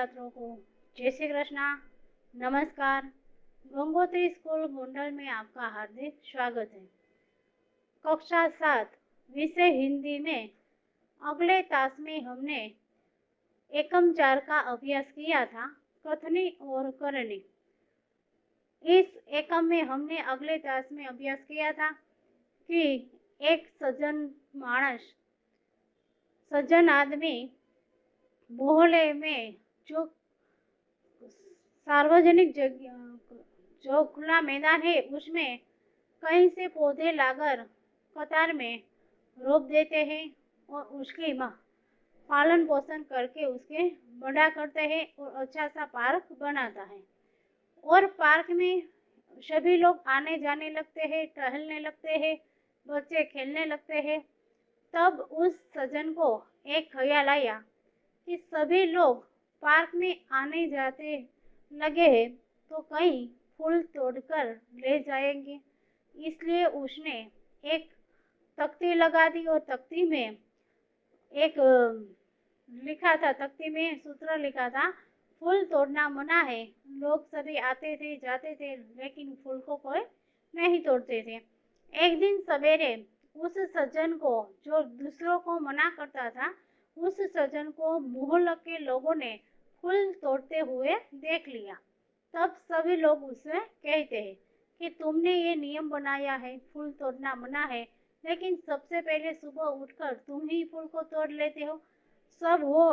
छात्रों को जय श्री कृष्णा। नमस्कार। गंगोत्री स्कूल गोंडल में आपका हार्दिक स्वागत है। कक्षा 7 विषय हिंदी में अगले तास में हमने एकम 4 का अभ्यास किया था, कथनी और करनी। इस एकम में हमने अगले तास में अभ्यास किया था कि एक सज्जन आदमी मोहल्ले में जो सार्वजनिक जगह जो खुला मैदान है उसमें कहीं से पौधे लाकर कतार में रोप देते हैं और उसकी पालन पोषण करके उसके बड़ा करते हैं और अच्छा सा पार्क बनाता है। और पार्क में सभी लोग आने जाने लगते हैं, टहलने लगते हैं, बच्चे खेलने लगते हैं। तब उस सज्जन को एक ख्याल आया कि सभी लोग पार्क में आने जाते लगे हैं तो कहीं फूल तोड़कर ले जाएंगे। इसलिए उसने एक तख्ती लगा दी और तख्ती में तख्ती में सूत्र लिखा था, फूल तोड़ना मना है। लोग सभी आते थे जाते थे लेकिन फूल को कोई नहीं तोड़ते थे। एक दिन सवेरे उस सज्जन को, जो दूसरों को मना करता था, उस सज्जन को मोहल्ले के लोगों ने फूल तोड़ते हुए देख लिया। तब सभी लोग उससे कहते हैं कि तुमने ये नियम बनाया है, फूल तोड़ना मना है, लेकिन सबसे पहले सुबह उठकर तुम ही फूल को तोड़ लेते हो। सब वो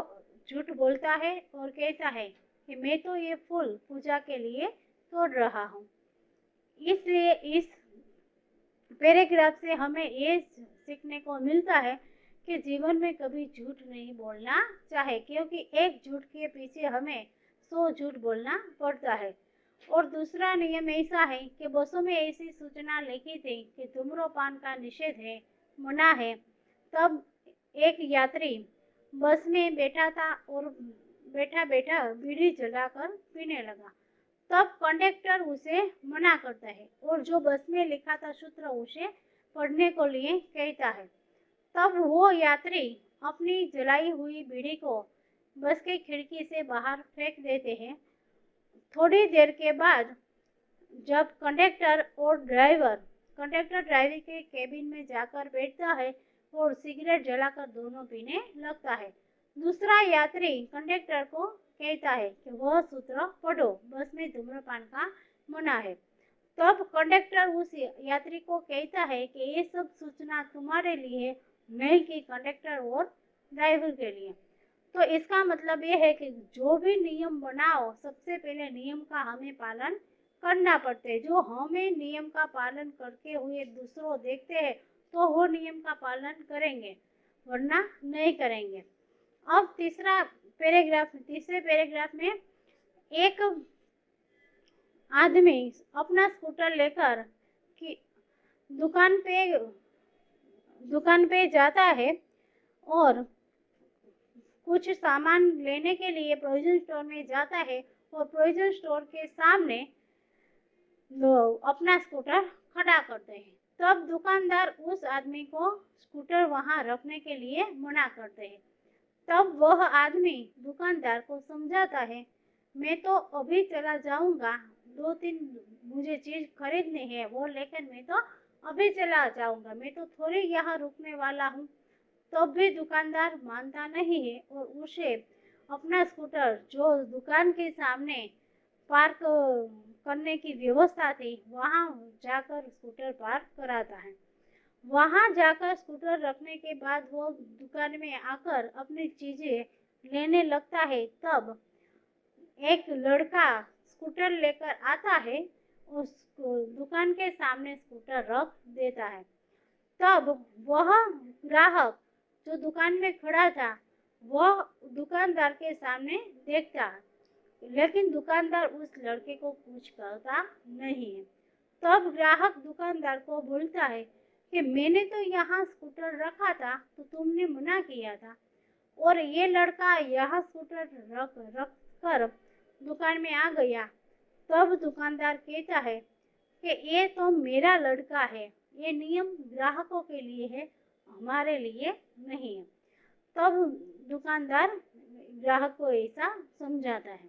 झूठ बोलता है और कहता है कि मैं तो ये फूल पूजा के लिए तोड़ रहा हूँ। इसलिए इस पैराग्राफ से हमें ये सीखने को मिलता है कि जीवन में कभी झूठ नहीं बोलना चाहिए, क्योंकि एक झूठ के पीछे हमें 100 झूठ बोलना पड़ता है। और दूसरा नियम ऐसा है कि बसों में ऐसी सूचना लिखी थी कि धूम्रपान का निषेध है, मना है। तब एक यात्री बस में बैठा था और बैठा बैठा बीड़ी जलाकर पीने लगा। तब कंडक्टर उसे मना करता है और जो बस में लिखा था सूत्र उसे पढ़ने को लिए कहता है। तब वो यात्री अपनी जलाई हुई बीड़ी को बस की खिड़की से बाहर फेंक देते हैं। थोड़ी देर के बाद जब कंडक्टर ड्राइवर के केबिन में जाकर बैठता है और सिगरेट जलाकर दोनों पीने लगता है। दूसरा यात्री कंडक्टर को कहता है कि वह सूत्र पढ़ो, बस में धूम्रपान का मना है। तब कंडक्टर उस यात्री को कहता है कि ये सब सूचना तुम्हारे लिए, नहीं कि कंडक्टर और ड्राइवर के लिए। तो इसका मतलब ये है कि जो भी नियम बनाओ, सबसे पहले नियम का हमें पालन करना पड़ता है। जो हमें नियम का पालन करते हुए दूसरों देखते हैं तो वो नियम का पालन करेंगे, वरना नहीं करेंगे। अब तीसरे पैराग्राफ में एक आदमी अपना स्कूटर लेकर दुकान पे जाता है और कुछ सामान लेने के लिए प्रोविजन स्टोर में जाता है और प्रोविजन स्टोर के सामने अपना स्कूटर खड़ा करते हैं। तब दुकानदार उस आदमी को स्कूटर वहां रखने के लिए मना करते हैं। तब वह आदमी दुकानदार को समझाता है, मैं तो अभी चला जाऊंगा, 2-3 मुझे चीज खरीदनी है वो लेकर मैं तो अभी चला जाऊंगा, मैं तो थोड़ी यहाँ रुकने वाला हूँ। तब भी दुकानदार मानता नहीं है और उसे अपना स्कूटर जो दुकान के सामने पार्क करने की व्यवस्था थी वहां जाकर स्कूटर पार्क कराता है। वहां जाकर स्कूटर रखने के बाद वो दुकान में आकर अपनी चीजें लेने लगता है। तब एक लड़का स्कूटर लेकर आता है, उस दुकान के सामने स्कूटर रख देता है। तब वह ग्राहक जो दुकान में खड़ा था वह दुकानदार के सामने देखता है, लेकिन दुकानदार उस लड़के को कुछ कहता नहीं है। तब ग्राहक दुकानदार को बोलता है कि मैंने तो यहाँ स्कूटर रखा था तो तुमने मना किया था, और ये लड़का यहाँ स्कूटर रख कर दुकान में आ गया। तब दुकानदार कहता है कि ये तो मेरा लड़का है, ये नियम ग्राहकों के लिए है, हमारे लिए नहीं है। तब दुकानदार ग्राहक को ऐसा समझाता है।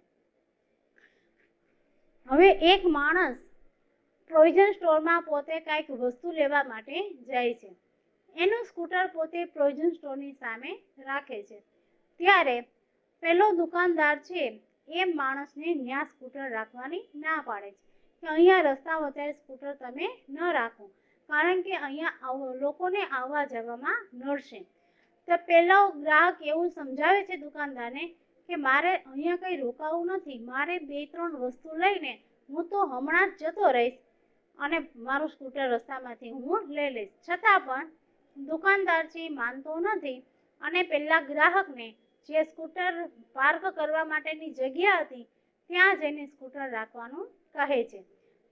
હવે એક માણસ પ્રોવિઝન સ્ટોરમાં પોતે કંઈક વસ્તુ લેવા માટે જાય છે। એનું સ્કૂટર પોતે પ્રોવિઝન સ્ટોરની સામે રાખે છે। ત્યારે પેલો દુકાનદાર છે એ માણસને ત્યાં સ્કૂટર રાખવાની ના પાડે છે કે અહીંયા રસ્તા વચ્ચે સ્કૂટર તમે ન રાખો, કારણ કે અહીંયા લોકોને આવવા જવામાં નડશે। તો પેલો ગ્રાહક એવું સમજાવે છે દુકાનદારને કે મારે અહીંયા કંઈ રોકાવું નથી, મારે 2-3 વસ્તુ લઈને હું તો હમણાં જ જતો રહીશ અને મારું સ્કૂટર રસ્તામાંથી હું લઈ લઈશ। છતાં પણ દુકાનદાર છે માનતો નથી અને પેલા ગ્રાહકને જે સ્કૂટર પાર્ક કરવા માટેની જગ્યા હતી ત્યાં જઈને સ્કૂટર રાખવાનું કહે છે।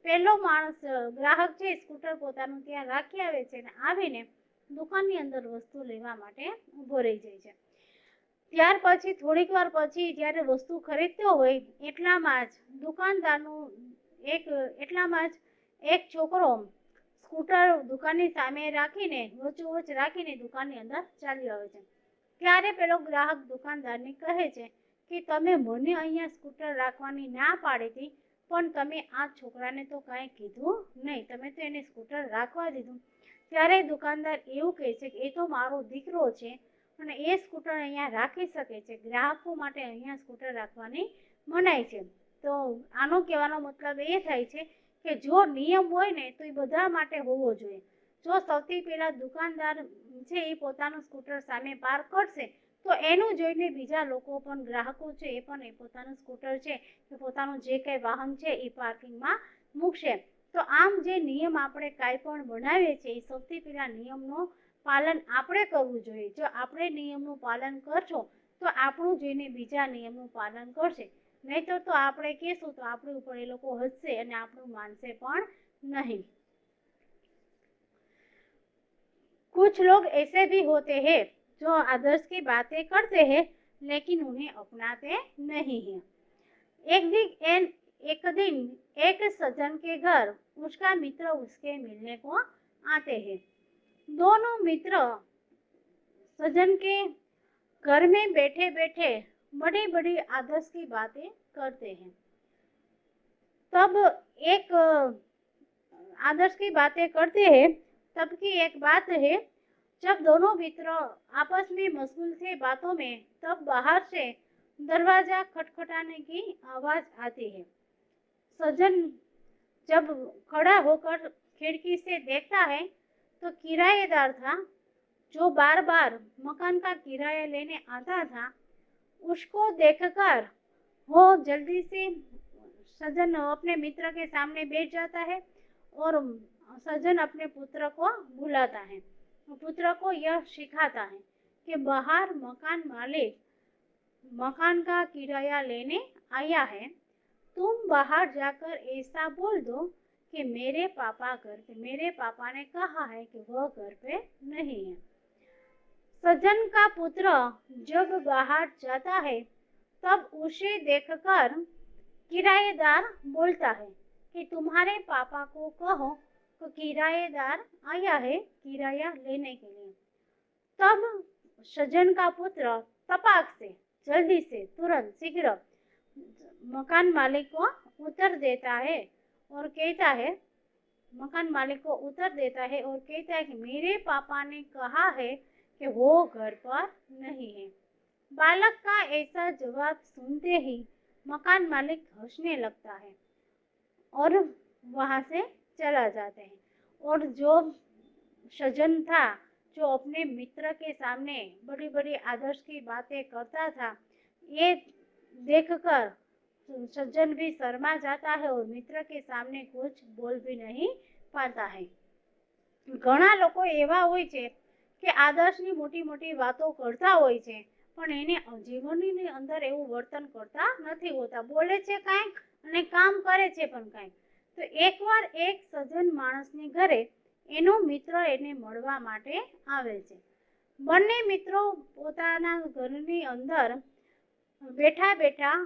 પેલો માણસ ગ્રાહક છે સ્કૂટર પોતાનું ત્યાં રાખી આવે છે અને આવીને દુકાનની અંદર વસ્તુ લેવા માટે ઊભો રહી જાય છે। ત્યાર પછી થોડીક વાર પછી જ્યારે વસ્તુ ખરીદતો હોય એટલામાં જ એક છોકરો સ્કૂટર દુકાનની સામે રાખીને વચ્ચોવચ્ચ રાખીને દુકાનની અંદર ચાલ્યો આવે છે। ત્યારે પેલો ગ્રાહક દુકાનદારને કહે છે કે તમે મને અહીંયા સ્કૂટર રાખવાની ના પાડી હતી, પણ તમે આ છોકરાને તો કાંઈ કીધું નહીં, તમે તો એને સ્કૂટર રાખવા દીધું। ત્યારે દુકાનદાર એવું કહે છે કે એ તો મારો દીકરો છે અને એ સ્કૂટર અહીંયા રાખી શકે છે, ગ્રાહકો માટે અહીંયા સ્કૂટર રાખવાની મનાઈ છે। તો આનો કહેવાનો મતલબ એ થાય છે કે જો નિયમ હોય ને તો એ બધા માટે હોવો જોઈએ। જો સૌથી પહેલા દુકાનદાર છે એ પોતાનું સ્કૂટર સામે પાર્ક કરશે તો એનું જોઈને બીજા લોકો પણ ગ્રાહકો છે એ પણ એ પોતાનું સ્કૂટર છે કે પોતાનું જે કંઈ વાહન છે એ પાર્કિંગમાં મૂકશે। તો આમ જે નિયમ આપણે કાંઈ પણ બનાવીએ છીએ એ સૌથી પહેલા નિયમનું પાલન આપણે કરવું જોઈએ। જો આપણે નિયમનું પાલન કરશો તો આપણું જોઈને બીજા નિયમનું પાલન કરશે, નહીંતર તો આપણે કહેશું તો આપણી ઉપર એ લોકો હસશે અને આપણું માનશે પણ नहीं। कुछ लोग ऐसे भी होते हैं जो आदर्श की बातें करते हैं लेकिन उन्हें अपनाते नहीं हैं। एक दिन एक सज्जन के घर उसका मित्र उसके मिलने को आते हैं। दोनों मित्र सज्जन के घर में बैठे बैठे बड़ी बड़ी आदर्श की बातें करते हैं। तब एक आदर्श की बातें करते हैं तब की एक बात है, जब दोनों मित्र आपस में मशगूल थे बातों में, तब बाहर से दरवाजा खटखटाने की आवाज आती है। सज्जन जब खड़ा होकर खिड़की से देखता है तो किराएदार था जो बार बार मकान का किराया लेने आता था। उसको देखकर वो जल्दी से सज्जन अपने मित्र के सामने बैठ जाता है और सज्जन अपने पुत्र को बुलाता है। पुत्र को यह सिखाता है कि बाहर मकान मालिक मकान का किराया लेने आया है, तुम बाहर जाकर ऐसा बोल दो कि मेरे पापा ने कहा है कि वह घर पे नहीं है। सज्जन का पुत्र जब बाहर जाता है तब उसे देखकर किराएदार बोलता है कि तुम्हारे पापा को कहो तो किराएदार आया है किराया लेने के लिए। तब सज्जन का पुत्र तपाक से जल्दी से तुरंत शीघ्र मकान मालिक को उत्तर देता है और कहता है कि मेरे पापा ने कहा है कि वो घर पर नहीं है। बालक का ऐसा जवाब सुनते ही मकान मालिक हंसने लगता है और वहाँ से चला जाते हैं। और जो सज्जन था जो अपने मित्र के सामने बड़ी बड़ी आदर्श की बातें करता था, ये देखकर सज्जन भी शर्मा जाता है और मित्र के सामने कुछ बोल भी नहीं पाता है। घણા લોકો એવા હોય છે કે આદર્શની મોટી મોટી વાતો કરતા હોય છે પણ એને જીવનની અંદર એવું વર્તન કરતા નથી હોતા, બોલે છે કાંઈક અને કામ કરે છે પણ કાંઈક। તો એકવાર એક સજ્જન માણસની ઘરે એનો મિત્ર એને મળવા માટે આવે છે। બંને મિત્રો પોતાના ઘરની અંદર બેઠા બેઠા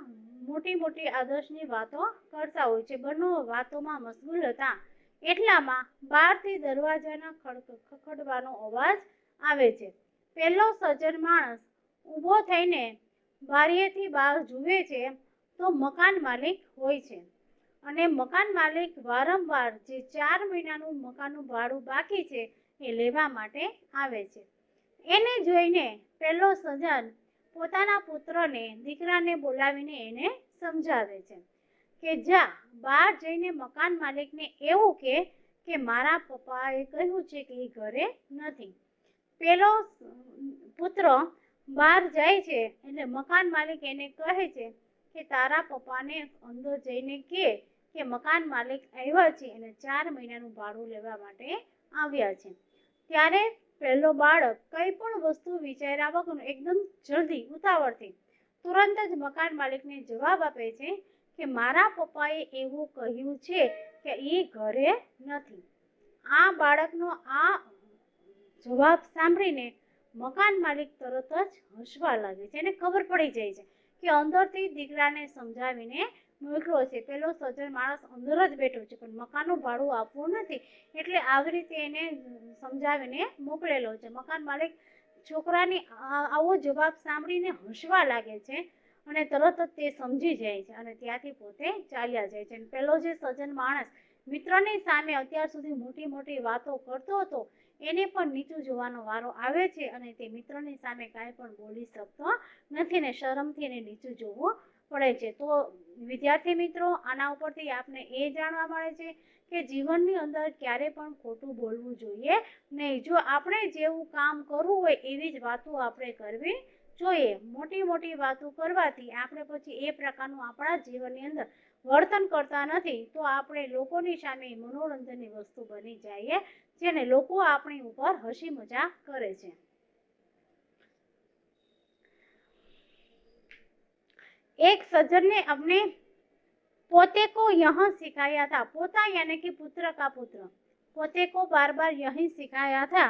મોટી મોટી આદર્શની વાતો કરતા હોય છે। બંને વાતોમાં મશગુલ હતા એટલામાં બહારથી દરવાજાના ખખડવાનો અવાજ આવે છે। પહેલો સજ્જન માણસ ઊભો થઈને બારીએથી બહાર જુએ છે તો મકાન માલિક હોય છે અને મકાન માલિક વારંવાર જે 4 મહિનાનું મકાનનું ભાડું બાકી છે એ લેવા માટે આવે છે। એને જોઈને પેલો સજ્જન પોતાના પુત્રને દીકરાને બોલાવીને એને સમજાવે છે કે જા બહાર જઈને મકાન માલિકને એવું કે મારા પપ્પાએ કહ્યું છે કે એ ઘરે નથી। પેલો પુત્ર બહાર જાય છે એટલે મકાન માલિક એને કહે છે કે તારા પપ્પાને અંદર જઈને કે મકાન માલિક આવ્યા છે અને 4 મહિનાનું ભાડું લેવા માટે આવ્યા છે। ત્યારે પહેલો બાળક કંઈ પણ વસ્તુ વિચાર્યા વગર એકદમ જલ્દી ઉતાવળથી તુરંત જ મકાન માલિકને જવાબ આપે છે કે મારા પપ્પાએ એવું કહ્યું છે કે એ ઘરે નથી। આ બાળકનો આ જવાબ સાંભળીને મકાન માલિક તરત જ હસવા લાગે છે। એને ખબર પડી જાય છે કે અંદરથી દીકરાને સમજાવીને મોકલો છે। પેલો સજ્જન માણસ અંદર જ બેઠો છે પણ મકાનનું ભાડું આપવું નથી એટલે આવી રીતે એને સમજાવીને મોકલેલો છે। મકાન માલિક છોકરાની આવો જવાબ સાંભળીને હસવા લાગે છે અને તરત જ તે સમજી જાય છે અને ત્યાંથી પોતે ચાલ્યા જાય છે। પેલો જે સજ્જન માણસ મિત્રની સામે અત્યાર સુધી મોટી મોટી વાતો કરતો હતો એને પણ નીચું જોવાનો વારો આવે છે અને તે મિત્રની સામે કાંઈ પણ બોલી શકતો નથી ને શરમથી એને નીચું જોવું પડે છે। તો વિદ્યાર્થી મિત્રો, આના ઉપરથી આપને એ જાણવા મળે છે કે જીવનની અંદર ક્યારે પણ ખોટું બોલવું જોઈએ નહીં। જો આપણે જેવું કામ કરવું હોય એવી જ વાતો આપણે કરવી જોઈએ। મોટી મોટી વાતો કરવાથી આપણે પછી એ પ્રકારનું આપણા જીવનની અંદર વર્તન કરતા નથી તો આપણે લોકોની સામે મનોરંજનની વસ્તુ બની જઈએ જેને લોકો આપણી ઉપર હસી મજાક કરે છે। एक सज्जन ने अपने पोते को यह सिखाया था। पोता यानी कि पुत्र का पुत्र पोते को बार बार यही सिखाया था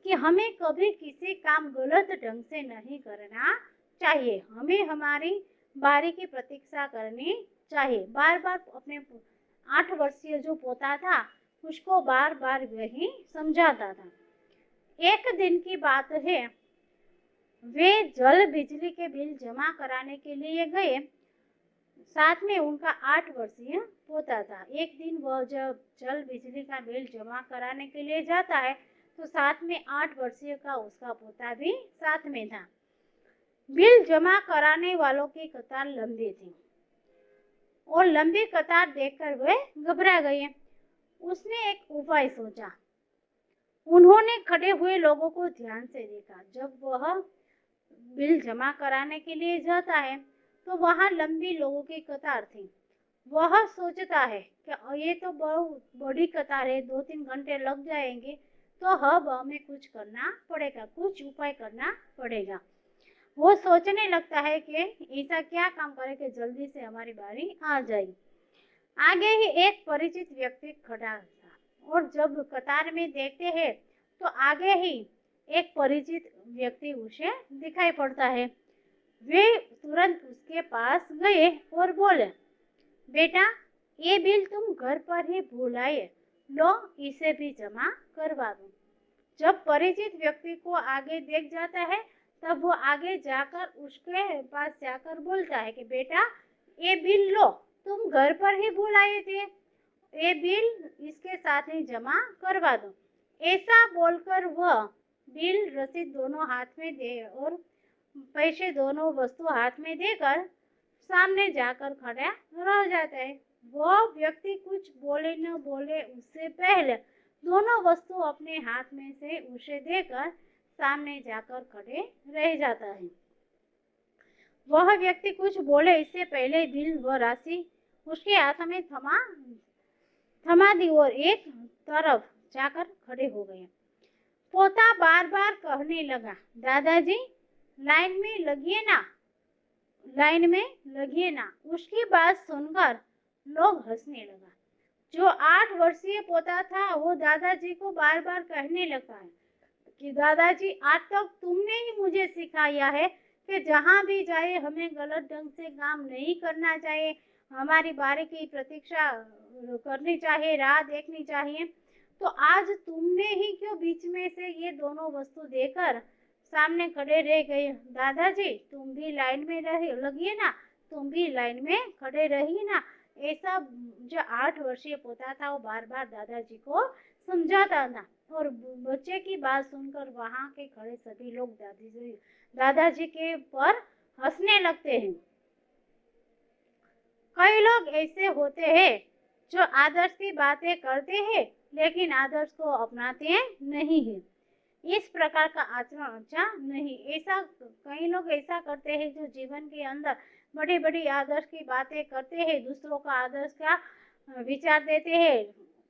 कि हमें कभी किसी काम गलत ढंग से नहीं करना चाहिए। हमें हमारी बारी की प्रतीक्षा करनी चाहिए। बार बार अपने 8 वर्षीय जो पोता था उसको बार बार वही समझाता था। एक दिन की बात है, वे जल बिजली के बिल जमा कराने के लिए गए। साथ में उनका 8 वर्षीय पोता था। एक दिन वह जब जल बिजली का बिल जमा कराने के लिए जाता है तो साथ में 8 वर्षीय का उसका पोता भी साथ में था। बिल जमा कराने वालों की कतार लंबी थी और लंबी कतार देखकर वे घबरा गए। उसने एक उपाय सोचा। उन्होंने खड़े हुए लोगों को ध्यान से देखा। जब वह बिल जमा कराने के लिए जाता है तो वहाँ लंबी लोगों की कतार थी। वह सोचता है कि ये तो बहुत बड़ी कतार है, 2-3 घंटे लग जाएंगे, तो अब हमें कुछ करना पड़ेगा, कुछ उपाय करना पड़ेगा। वो सोचने लगता है कि ऐसा क्या काम करे कि जल्दी से हमारी बारी आ जाए। आगे ही एक परिचित व्यक्ति खड़ा था और जब कतार में देखते हैं तो आगे ही एक परिचित व्यक्ति उसे दिखाई पड़ता है। वे तुरंत उसके पास गए और बोले, बेटा ये बिल तुम घर पर ही भूल आए, लो इसे भी जमा करवा दो। जब परिचित व्यक्ति को आगे देख जाता है तब वो आगे जाकर उसके पास जाकर बोलता है कि बेटा ये बिल लो, तुम घर पर ही भूल आए थे, ये बिल इसके साथ ही जमा करवा दो। ऐसा बोलकर वह बिल रसीद दोनों हाथ में दे और पैसे दोनों वस्तु हाथ में देकर सामने जाकर खड़ा रह जाता है। वह व्यक्ति कुछ बोले न बोले उससे पहले दोनों वस्तु अपने हाथ में से उसे देकर सामने जाकर खड़े रह जाता है। वह व्यक्ति कुछ बोले इससे पहले बिल व राशि उसके हाथ में थमा दी और एक तरफ जाकर खड़े हो गए। पोता बार बार कहने लगा, दादाजी लाइन में लगिए ना। उसकी बात सुनकर लोग हंसने लगा। जो 8 वर्षीय पोता था वो दादाजी को बार बार कहने लगा है कि दादाजी आज तक तुमने ही मुझे सिखाया है कि जहाँ भी जाए हमें गलत ढंग से काम नहीं करना चाहिए, हमारी बारी की प्रतीक्षा करनी चाहिए, राह देखनी चाहिए। तो आज तुमने ही क्यों बीच में से ये दोनों वस्तु देकर सामने खड़े रह गए। दादाजी तुम भी लाइन में रहे लगिए ना, तुम भी लाइन में खड़े रहिए ना। ऐसा जो 8 वर्षीय पोता था वो बार बार दादाजी को समझाता था। और बच्चे की बात सुनकर वहां के खड़े सभी लोग दादाजी के पर हंसने लगते हैं। कई लोग ऐसे होते हैं जो आदर्श की बातें करते हैं लेकिन आदर्श को अपनाते नहीं है। इस प्रकार का आचरण अच्छा नहीं। ऐसा कई लोग ऐसा करते हैं जो जीवन के अंदर बड़ी बड़ी आदर्श की बातें करते हैं, दूसरों का आदर्श का विचार देते हैं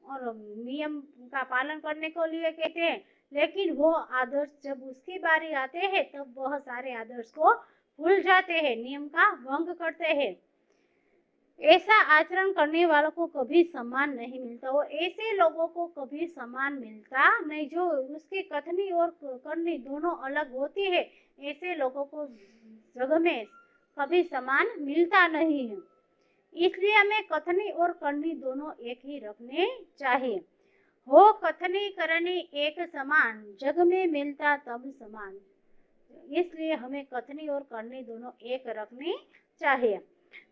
और नियम का पालन करने को लिए कहते हैं, लेकिन वो आदर्श जब उसकी बारी आते हैं तब वह सारे आदर्श को भूल जाते हैं, नियम का भंग करते हैं। ऐसा आचरण करने वालों को कभी सम्मान नहीं मिलता। और ऐसे लोगों को कभी सम्मान मिलता नहीं जो उसकी कथनी और करनी दोनों अलग होती है। ऐसे लोगों को जग में कभी सम्मान मिलता नहीं है। इसलिए हमें कथनी और करनी दोनों एक ही रखने चाहिए। हो कथनी करनी एक समान, जग में मिलता तब समान। इसलिए हमें कथनी और करनी दोनों एक रखनी चाहिए।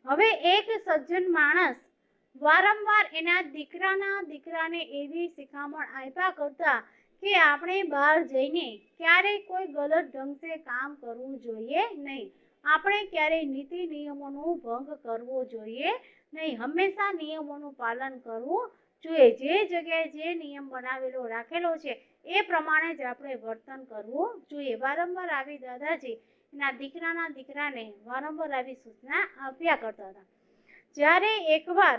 હવે એક સજ્જન માણસ વારંવાર એના દીકરાને એવી શિખામણ આપ્યા કરતા કે આપણે બહાર જઈને ક્યારેય કોઈ ગલત ઢંગથી કામ કરવું જોઈએ નહીં, આપણે ક્યારેય નીતિ નિયમોનો ભંગ કરવો જોઈએ નહીં, હંમેશા નિયમોનું પાલન કરવું જોઈએ। જે જગ્યાએ જે નિયમ બનાવેલો રાખેલો છે એ પ્રમાણે જ આપણે વર્તન કરવું જોઈએ। વારંવાર આવી દાદાજી એના દીકરાને વારંવાર આવી સૂચના આપ્યા કરતા હતા। જ્યારે એકવાર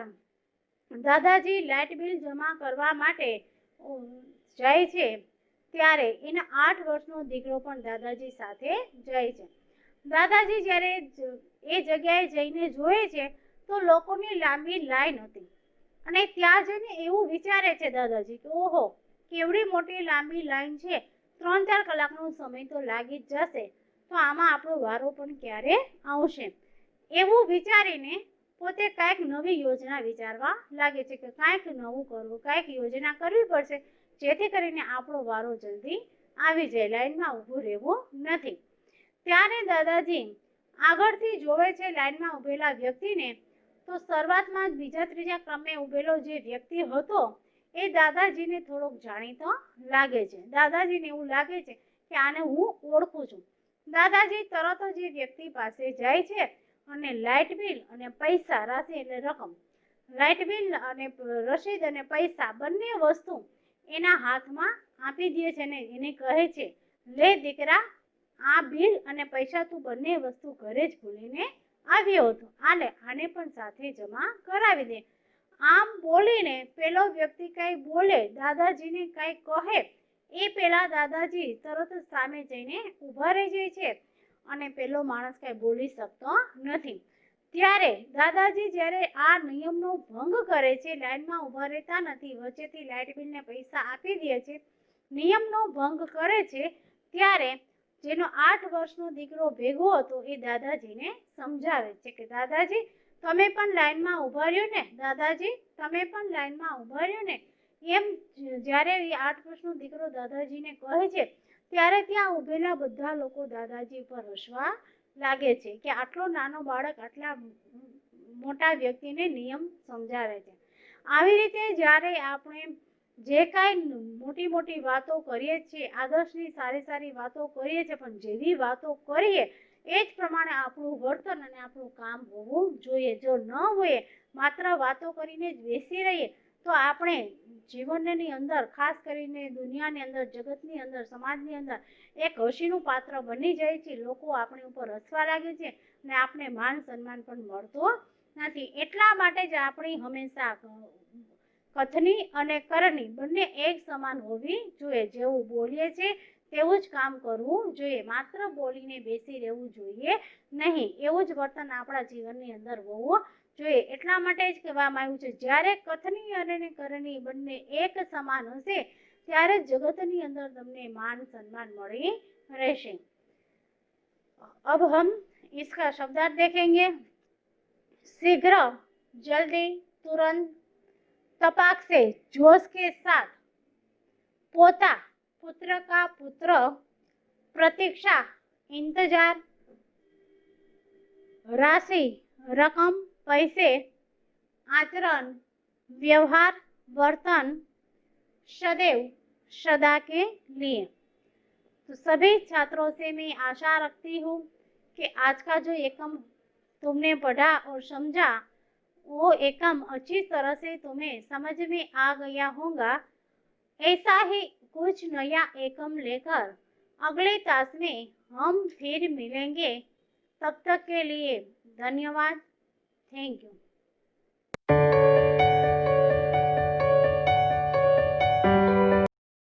દાદાજી લાઇટ બિલ જમા કરવા માટે જાય છે ત્યારે એના 8 વર્ષનો દીકરો પણ દાદાજી સાથે જાય છે। દાદાજી જ્યારે એ જગ્યાએ જઈને જોયે છે તો લોકોની લાંબી લાઈન હતી અને ત્યાં જઈને એવું વિચારે છે દાદાજી કે ઓહો કેવડી મોટી લાંબી લાઈન છે, 3-4 કલાકનો સમય તો લાગી જ જશે, તો આમાં આપણો વારો પણ ક્યારે આવશે। એવું વિચારીને પોતે કાંઈક નવી યોજના વિચારવા લાગે છે કે કાંઈક નવું કરવું, કાંઈક યોજના કરવી પડશે જેથી કરીને આપણો વારો જલ્દી આવી જાય, લાઈનમાં ઊભું રહેવું નથી। ત્યારે દાદાજી આગળથી જોવે છે લાઈનમાં ઊભેલા વ્યક્તિને, તો શરૂઆતમાં જ બીજા ત્રીજા ક્રમે ઊભેલો જે વ્યક્તિ હતો એ દાદાજીને થોડોક જાણીતો લાગે છે। દાદાજીને એવું લાગે છે કે આને હું ઓળખું છું। દાદાજી તરત જ એ વ્યક્તિ પાસે જાય છે અને લાઇટ બિલ અને પૈસા રાશિ એટલે રકમ, લાઇટ બિલ અને રસીદ અને પૈસા બંને વસ્તુ એના હાથમાં આપી દે છે ને એને કહે છે, લે દીકરા આ બિલ અને પૈસા તું બંને વસ્તુ ઘરે જ ભૂલીને આવ્યો હતો, આલે આને પણ સાથે જમા કરાવી દે। આમ બોલીને પેલો વ્યક્તિ કઈ બોલે, દાદાજીને કઈ કહે એ પેલા દાદાજી તરત જ સામે જઈને ઊભા રહી જાય છે અને પેલો માણસ કઈ બોલી શકતો નથી। ત્યારે દાદાજી જ્યારે આ નિયમનો ભંગ કરે છે, લાઈનમાં ઊભા રહેતા નથી, વચ્ચેથી લાઇટ બિલને પૈસા આપી દે છે, નિયમનો ભંગ કરે છે, ત્યારે જેનો 8 વર્ષનો દીકરો ભેગો હતો એ દાદાજીને સમજાવે છે કે દાદાજી તમે પણ લાઈનમાં ઊભા રહ્યો ને, દાદાજી તમે પણ લાઈનમાં ઊભા રહ્યો ને। એમ જ્યારે એ 8 વર્ષનો દીકરો દાદાજીને કહે છે ત્યારે ત્યાં ઊભેલા બધા લોકો દાદાજી પર હસવા લાગે છે કે આટલો નાનો બાળક આટલા મોટા વ્યક્તિને નિયમ સમજાવે છે। આવી રીતે જ્યારે આપણે જે કાંઈ મોટી મોટી વાતો કરીએ છીએ, આદર્શની સારી સારી વાતો કરીએ છીએ, પણ જેવી વાતો કરીએ એ જ પ્રમાણે આપણું વર્તન અને આપણું કામ હોવું જોઈએ। જો ન હોય માત્ર વાતો કરીને જ બેસી રહીએ તો આપણે જીવનની અંદર, ખાસ કરીને દુનિયાની અંદર, જગતની અંદર, સમાજની અંદર એક હસીનું પાત્ર બની જાય છે। લોકો આપણી ઉપર હસવા લાગે છે અને આપણે માન સન્માન પણ મળતો નથી। એટલા માટે જ આપણી હંમેશા કથની અને કરણી બંને એક સમાન હોવી જોઈએ। જેવું બોલીએ છીએ તેવું જ કામ કરવું જોઈએ, માત્ર બોલીને બેસી રહેવું જોઈએ નહીં। એવું જ વર્તન આપણા જીવનની અંદર હોવું જોઈએ। એટલા માટે જ કહેવામાં આવ્યું છે જ્યારે કથની અને કરણી બંને એક સમાન હશે ત્યારે જગતની અંદર તમને માન સન્માન મળી રહેશે। अब हम इसका शब्दार्थ देखेंगे। शीघ्र, जल्दी, तुरंत, तपाक से, जोश के साथ, पोता, पुत्र का पुत्र, प्रतीक्षा, इंतजार, राशि, रकम, पैसे, आचरण, व्यवहार, वर्तन, सदैव, सदा के लिए। तो सभी छात्रों से मैं आशा रखती हूँ कि आज का जो एकम तुमने पढ़ा और समझा वो एकम अच्छी तरह से तुम्हें समझ में आ गया होगा। ऐसा ही कुछ नया एकम लेकर अगले क्लास में हम फिर मिलेंगे। तब तक के लिए धन्यवाद। Thank you.